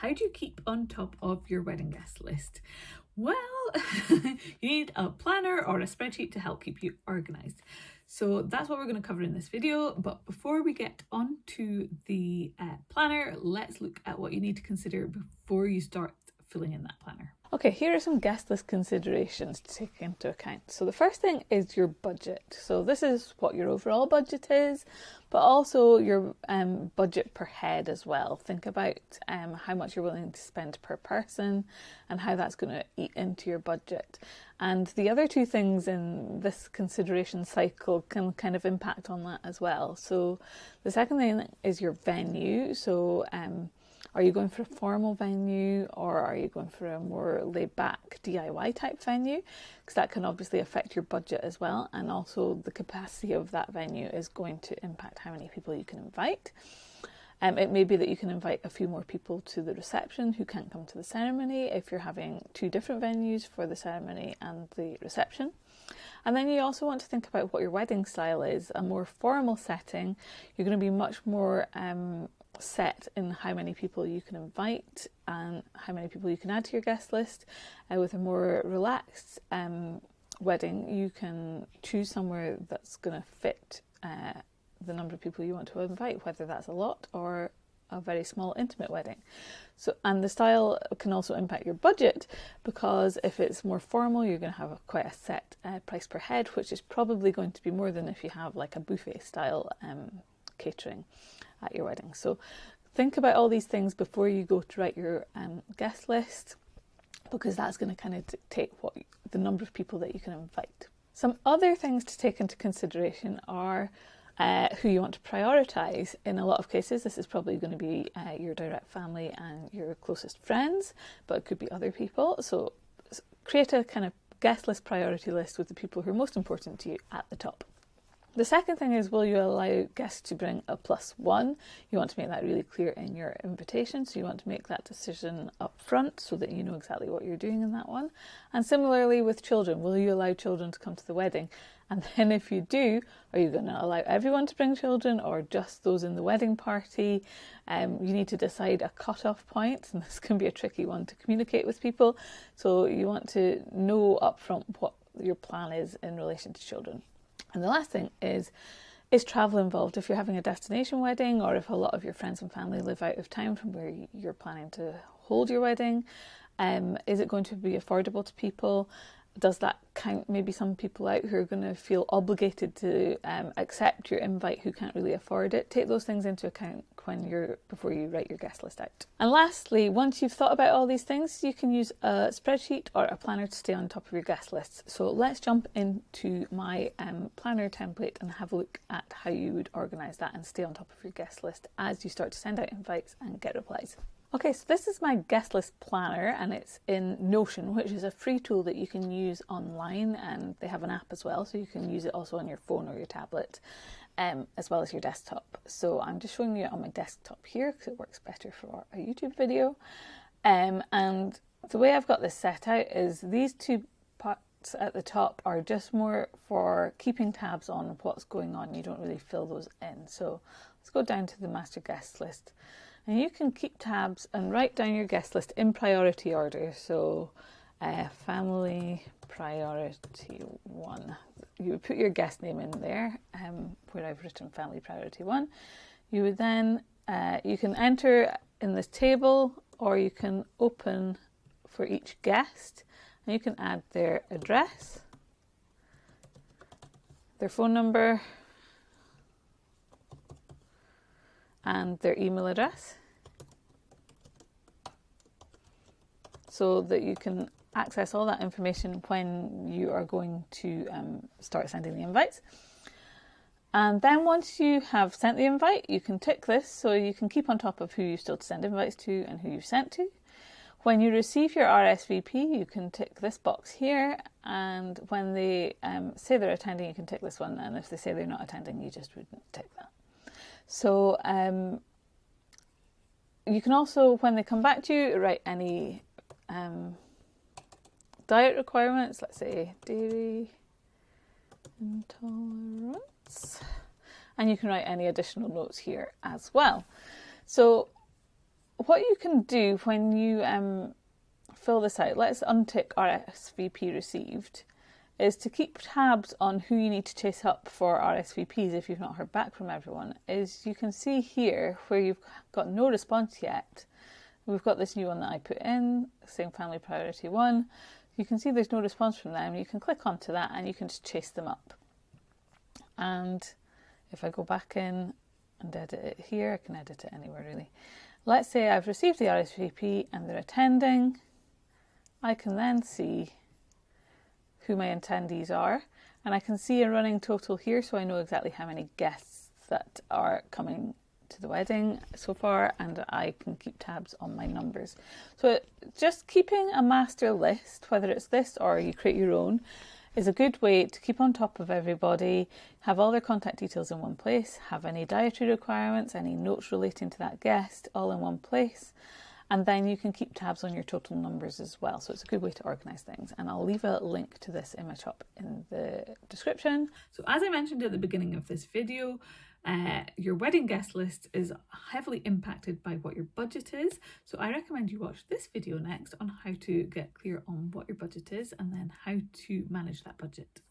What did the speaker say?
How do you keep on top of your wedding guest list? Well, you need a planner or a spreadsheet to help keep you organized. So that's what we're going to cover in this video. But before we get on to the planner, let's look at what you need to consider before you start filling in that planner. Okay, here are some guest list considerations to take into account. So the first thing is your budget. So this is what your overall budget is, but also your budget per head as well. Think about how much you're willing to spend per person and how that's going to eat into your budget. And the other two things in this consideration cycle can kind of impact on that as well. So the second thing is your venue. So are you going for a formal venue or are you going for a more laid-back DIY type venue? Because that can obviously affect your budget as well, and also the capacity of that venue is going to impact how many people you can invite. It may be that you can invite a few more people to the reception who can't come to the ceremony if you're having two different venues for the ceremony and the reception. And then you also want to think about what your wedding style is. A more formal setting, you're going to be much more set in how many people you can invite and how many people you can add to your guest list. With a more relaxed wedding, you can choose somewhere that's going to fit the number of people you want to invite, whether that's a lot or a very small intimate wedding. So, and the style can also impact your budget, because if it's more formal, you're going to have quite a set price per head, which is probably going to be more than if you have like a buffet style catering at your wedding. So think about all these things before you go to write your guest list, because that's going to kind of dictate the number of people that you can invite. Some other things to take into consideration are who you want to prioritise. In a lot of cases, this is probably going to be your direct family and your closest friends, but it could be other people. So create a kind of guest list priority list with the people who are most important to you at the top. The second thing is, will you allow guests to bring a +1? You want to make that really clear in your invitation, so you want to make that decision up front so that you know exactly what you're doing in that one. And similarly with children, will you allow children to come to the wedding? And then if you do, are you going to allow everyone to bring children or just those in the wedding party? You need to decide a cut-off point, and this can be a tricky one to communicate with people. So you want to know upfront what your plan is in relation to children. And the last thing is travel involved? If you're having a destination wedding, or if a lot of your friends and family live out of town from where you're planning to hold your wedding, is it going to be affordable to people? Does that count maybe some people out who are going to feel obligated to accept your invite who can't really afford it? Take those things into account before you write your guest list out. And lastly, once you've thought about all these things, you can use a spreadsheet or a planner to stay on top of your guest lists. So let's jump into my planner template and have a look at how you would organise that and stay on top of your guest list as you start to send out invites and get replies. Okay, so this is my guest list planner, and it's in Notion, which is a free tool that you can use online, and they have an app as well, so you can use it also on your phone or your tablet, as well as your desktop. So I'm just showing you it on my desktop here because it works better for a YouTube video. And the way I've got this set out is these two parts at the top are just more for keeping tabs on what's going on. You don't really fill those in. So let's go down to the master guest list. And you can keep tabs and write down your guest list in priority order. So family priority 1. You would put your guest name in there, where I've written family priority 1. You would then, you can enter in this table, or you can open for each guest, and you can add their address, their phone number, and their email address, so that you can access all that information when you are going to start sending the invites. And then once you have sent the invite, you can tick this so you can keep on top of who you still to send invites to and who you've sent to. When you receive your RSVP, you can tick this box here, and when they say they're attending, you can tick this one, and if they say they're not attending, you just wouldn't tick that. So you can also, when they come back to you, write any diet requirements, let's say dairy intolerance, and you can write any additional notes here as well. So what you can do when you fill this out, let's untick RSVP received, is to keep tabs on who you need to chase up for RSVPs if you've not heard back from everyone. Is you can see here where you've got no response yet, we've got this new one that I put in, saying family priority 1. You can see there's no response from them. You can click onto that and you can just chase them up. And if I go back in and edit it here, I can edit it anywhere really. Let's say I've received the RSVP and they're attending. I can then see who my attendees are, and I can see a running total here, so I know exactly how many guests that are coming to the wedding so far, and I can keep tabs on my numbers. So just keeping a master list, whether it's this or you create your own, is a good way to keep on top of everybody, have all their contact details in one place, have any dietary requirements, any notes relating to that guest all in one place, and then you can keep tabs on your total numbers as well. So it's a good way to organise things. And I'll leave a link to this in my shop in the description. So as I mentioned at the beginning of this video, your wedding guest list is heavily impacted by what your budget is. So I recommend you watch this video next on how to get clear on what your budget is and then how to manage that budget.